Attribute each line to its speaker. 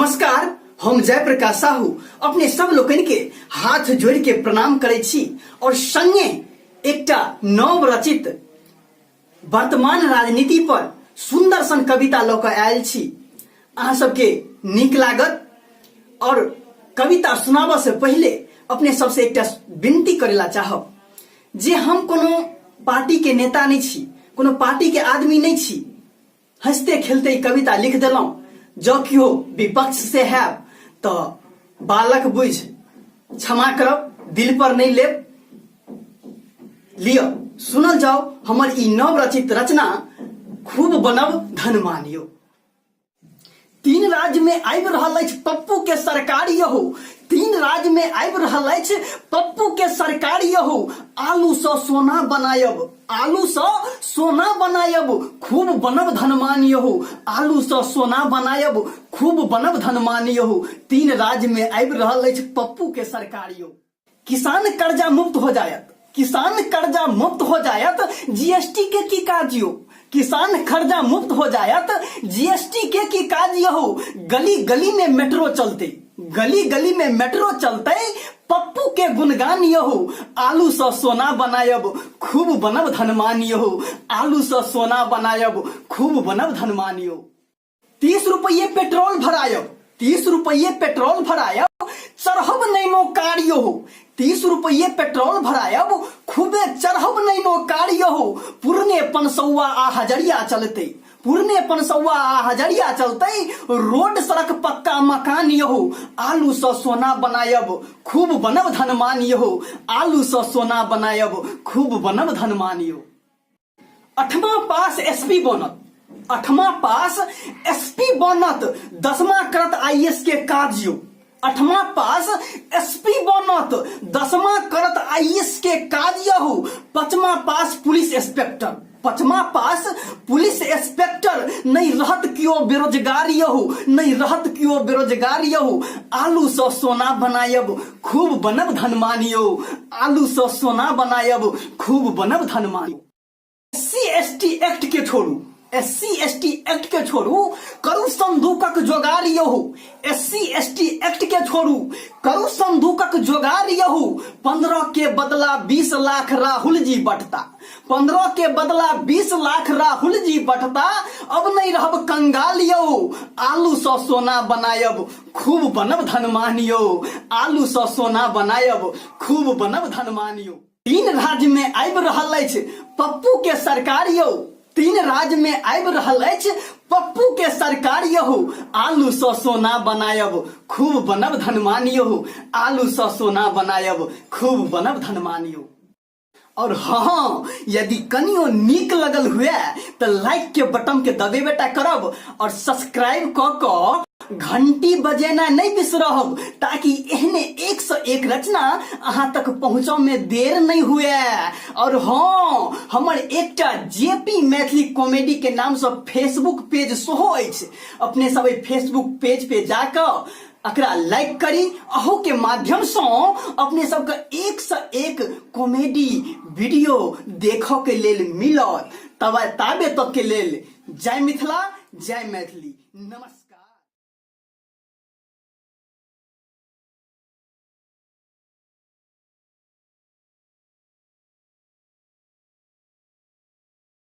Speaker 1: नमस्कार, हम जयप्रकाश साहू अपने सब लोकन के हाथ जोड़ के प्रणाम करे छी और संगे एकटा नव रचित वर्तमान राजनीति पर सुंदर सन कविता लऽ कऽ आयल छी। अहाँ सबके नीक लागत और कविता सुनाबऽ से पहले अपने सबसे एकटा विनती करेला चाहब जे हम कोनो पार्टी के नेता नहीं छी, कोनो पार्टी के आदमी नहीं छी। हंसते खेलते कविता लिख देलौं, जो कियो विपक्ष से है तो बालक बुझ क्षमा करब, दिल पर नहीं लेब। लियो सुनल जाओ हमर ई नव रचित रचना खूब बनब धन मानियो। तीन राज्य में आबि रहल अछि पप्पू के सरकार यहो, तीन राज्य में आबि रहल अछि पप्पू के सरकार यहो। आलू सँ सोना बनायब, आलू सँ सोना बनायब, खूब बनब धनमान यहो। आलू सँ सोना बनायब, खूब बनब धनमान यहो। तीन राज्य में आबि रहल अछि पप्पू के सरकार यहो। किसान कर्जा मुक्त हो जायत, किसान कर्जा मुक्त हो जायत, जीएसटी के की काज यो। किसान कर्जा मुक्त हो जायत, जीएसटी के की काज यहो। गली गली में मेट्रो चलते, गली गली में मेट्रो चलते, पप्पू के गुणगान यहो। आलू सँ सोना बनायब, खूब बनब धनमान यहो। आलू सँ सोना बनायब, खूब बनब धनमान यहो। 30 रुपये पेट्रोल भरायब, 30 रुपये पेट्रोल भरायब, चढ़ब नैनो कार यहो। 30 रुपये पेट्रोल भरायब, खूबे चढ़ब नैनो कार यहो। पुरने पनसौआ आ हजरिया चलते, पुरने पनसौआ आ हजरिया चलते, रोड सड़क पक्का मकान यहो। आलू सँ सोना बनायब, खूब बनब धनमान यहो। आलू सँ सोना बनायब, खूब बनब धनमान यहो। 8वां पास एसपी बनत, 8वां पास एसपी बनत, 10वां करत आईएएस के काज यो। 8वां पास एसपी बनत, 10वां करत आईएएस के काज यहो। 5वां पास पुलिस इंस्पेक्टर, 5वां पास पुलिस इंस्पेक्टर, नहीं रहत कियो बेरोजगार यहो, नहीं रहत कियो बेरोजगार यहो। आलू सँ सोना बनायब, खूब बनब धनमान यहो। आलू सँ सोना बनायब, खूब बनब धनमान यहो। एससी एसटी एक्ट के छोड़ू, एससी एसटी एक्ट के छोड़ू, करू संदूकक जोगार यहो। एससी एसटी एक्ट के छोड़ू, करू संदूकक जोगार यहो। 15 के बदला 20 लाख राहुल जी बटता, 15 के बदला 20 लाख राहुल जी बटता, अब नहीं रहब कंगाल यहो। आलू सँ सोना बनायब, खूब बनब धनमान यहो। आलू सँ सोना बनायब, खूब बनब धनमान यहो। 3 राज्य में आबि रहल अछि पप्पू के सरकार यहो। 3 राज्य में आबि रहल अछि पप्पू के सरकार यहो। आलू सँ सोना बनायब, खूब बनब धनमान यहो। आलू सँ सोना बनायब, खूब बनब धनमान यहो। और हाँ, यदि कनियो नीक लगल हुए तो लाइक के बटन के दबेबेटा करब और सब्सक्राइब क क घंटी बजेना नहीं बिसरब, ताकि एहने 101 रचना अहाँ तक पहुँचो में देर नहीं हुए। और हाँ, हमर एकटा जेपी मैथिली कॉमेडी के नाम से फेसबुक पेज सेहो अछि। अपने सब फेसबुक पेज पे जाकर अकरा लाइक करी। अहू के माध्यम से अपने सबके 101 कॉमेडी वीडियो देखो के लेल मिलत। तबे तक के लेल जय मिथिला, जय मैथिली, नमस्कार।